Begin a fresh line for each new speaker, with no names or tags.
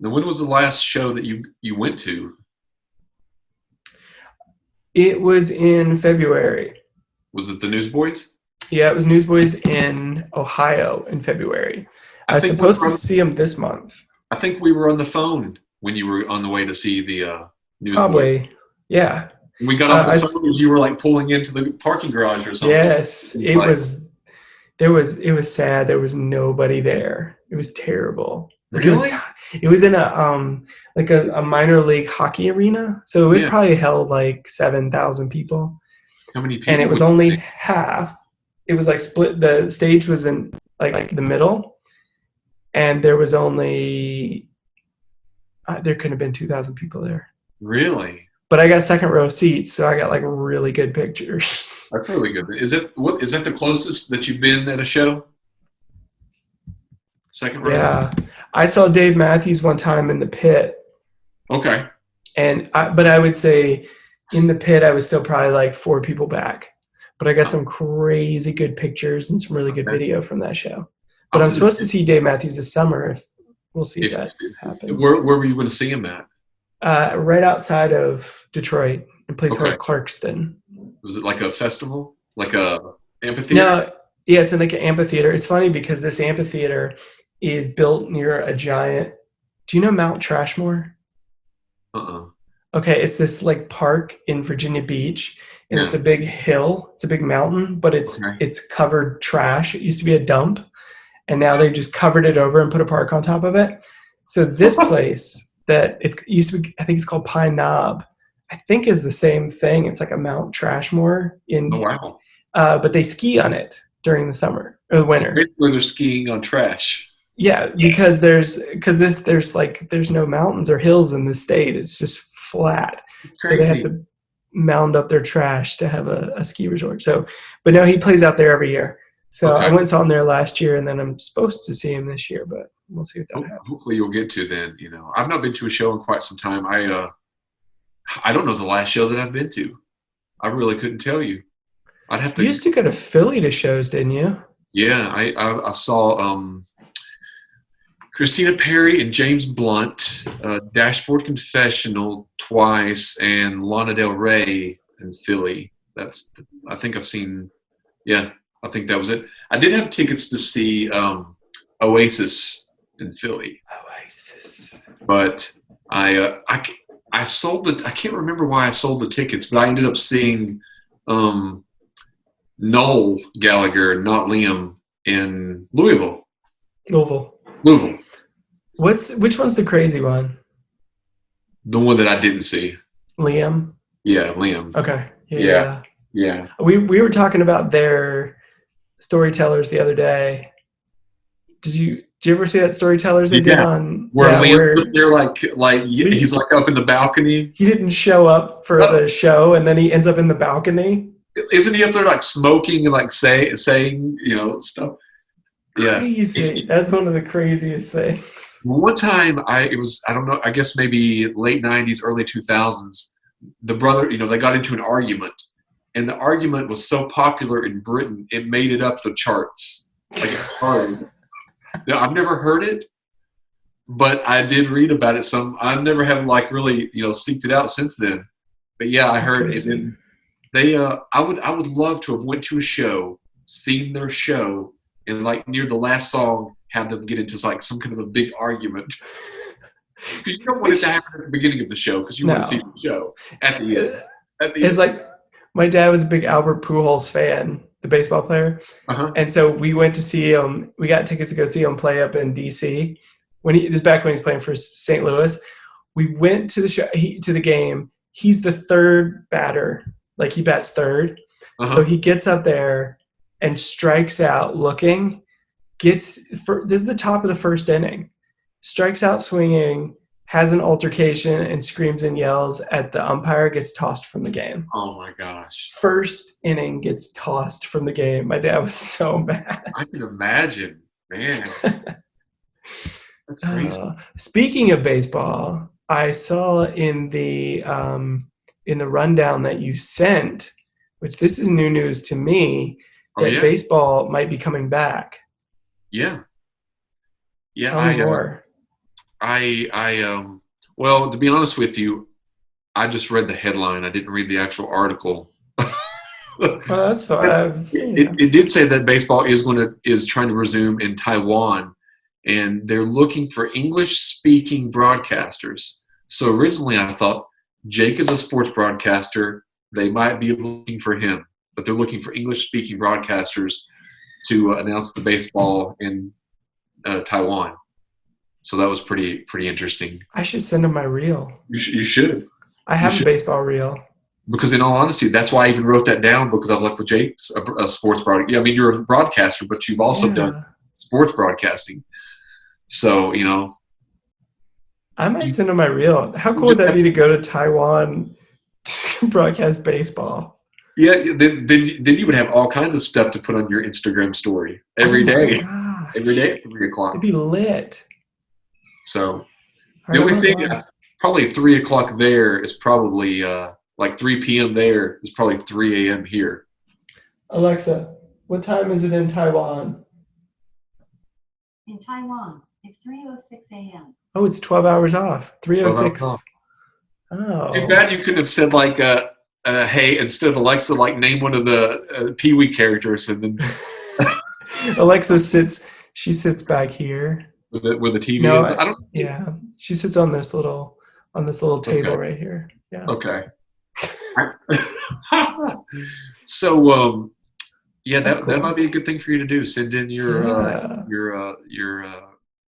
Now, when was the last show that you went to?
It was in February.
Was it the Newsboys?
Yeah, it was Newsboys in Ohio in February.
I
I was
think we
supposed
were
to
on,
see them this month.
I think we were on the phone when you were on the way to see the Newsboys.
Probably. Yeah.
We got off the
I
phone and you were like pulling into the parking garage or something.
yes,
It was like,
it was sad. There was nobody there. It was terrible. Like
really?
it was in a like a minor league hockey arena. So it
Yeah.
probably held like 7,000 people.
How many
And it
people
was
would you
only
think?
half. It was like split. The stage was in like the middle, and there was only there couldn't have been 2,000 people there.
Really?
But I got second row seats, so I got like really good pictures.
That's really good. Is that the closest that you've been at a show? Second row?
Yeah, I saw Dave Matthews one time in the pit,
Okay.
but I would say in the pit I was still probably like four people back. But I got
Oh,
some crazy good pictures and some really good
okay.
video from that show.
I
But I'm
was in the
supposed to see Dave Matthews this summer. If we'll see if
if
that happens.
where were you going to see him at?
Right outside of Detroit, a place
Okay.
called Clarkston.
Was it like a festival? Like a amphitheater?
No, yeah, it's in like an amphitheater. It's funny because this amphitheater is built near a giant. Do you know Mount Trashmore?
Uh-uh.
Okay, it's this like park in Virginia Beach, and it's
Yeah.
a big hill. It's a big mountain, but
Okay.
it's covered trash. It used to be a dump, and now they've just covered it over and put a park on top of it. So this place that it used to be, I think it's called Pine Knob. I think is the same thing. It's like a Mount Trashmore
Oh
in,
wow.
but they ski on it during the summer or the
So
winter.
basically they're skiing on trash.
Yeah, because there's no mountains or hills in the state. It's just flat.
It's
So they have
crazy.
to mound up their trash to have a ski resort. So, but no, he plays out there every year. So I
Okay.
went and saw him there last year, and then I'm supposed to see him this year, but we'll see if that happens.
Hopefully you'll get to then, you know. I've not been to a show in quite some time. I don't know the last show that I've been to. I really couldn't tell you. I'd have
You
to
used to go to Philly to shows, didn't you?
yeah, I saw Christina Perri and James Blunt, Dashboard Confessional twice, and Lana Del Rey in Philly. I think I've seen. Yeah, I think that was it. I did have tickets to see Oasis in Philly,
Oasis.
but I sold the. I can't remember why I sold the tickets, but I ended up seeing um, Noel Gallagher, not Liam, in Louisville.
Louisville.
Louisville,
Which one's the crazy one?
the one that I didn't see.
Liam.
Yeah, Liam.
Okay.
Yeah,
Yeah.
yeah.
We were talking about their storytellers the other day. Did you ever see that storytellers they did
Yeah.
on
Where Liam's up
where
there, like
he
he's like up in the balcony.
he didn't show up for
Uh,
the show and then he ends up in the balcony?
isn't he up there like smoking and like saying stuff? Yeah.
Crazy. That's one of the craziest things.
One time, I don't know, I guess maybe late '90s, early 2000s. The brother, they got into an argument, and the argument was so popular in Britain, it made it up the charts. Like it started. Now, I've never heard it, but I did read about it. I never have like really seeked it out since then. But yeah, I
That's
heard it.
crazy.
And they, I would love to have went to a show, seen their show, and like near the last song, have them get into like some kind of a big argument. Because you don't want it to happen at the beginning of the show, because you want to see
No.
the show at the end. At the
It's
end.
like my dad was a big Albert Pujols fan, the baseball player.
Uh-huh.
And so we went to see him. We got tickets to go see him play up in DC. This is back when he was playing for St. Louis. We went to the show, to the game. He's the third batter, like he bats third. So
Uh-huh.
he gets up there and strikes out looking. This is the top of the first inning. Strikes out swinging, has an altercation, and screams and yells at the umpire. Gets tossed from the game.
Oh my gosh.
First inning gets tossed from the game. My dad was so mad.
I can imagine. Man, that's crazy.
Speaking of baseball, I saw in the rundown that you sent, which this is new news to me,
Oh
that
yeah.
baseball might be coming back.
Yeah. Yeah,
Tell me more.
Well, to be honest with you, I just read the headline. I didn't read the actual article.
Well, that's fine.
But it did say that baseball is trying to resume in Taiwan, and they're looking for English speaking broadcasters. So originally, I thought Jake is a sports broadcaster. They might be looking for him, but they're looking for English speaking broadcasters to announce the baseball in Taiwan. So that was pretty interesting.
I should send him my reel.
You should.
I have a baseball reel.
Because in all honesty, that's why I even wrote that down, because I was like, well, Jake's a sports broadcaster. Yeah, I mean, you're a broadcaster, but you've also done sports broadcasting. So,
I might send him my reel. How cool would that be to go to Taiwan to broadcast baseball?
Yeah, then you would have all kinds of stuff to put on your Instagram story every day. Every day at 3 o'clock.
It'd be lit.
So the only thing, probably 3 o'clock there is probably like 3 p.m. there is probably 3 a.m. here.
Alexa, what time is it in Taiwan?
In Taiwan, it's 3:06 a.m.
Oh, it's 12 hours off. 3:06. Oh.
Too bad you couldn't have said like, hey, instead of Alexa, like name one of the Pee-wee characters, and then
Alexa sits back here.
Where the TV is.
Yeah, she sits on this little table right here. Yeah.
Okay. So, yeah, that might be a good thing for you to do. Send in your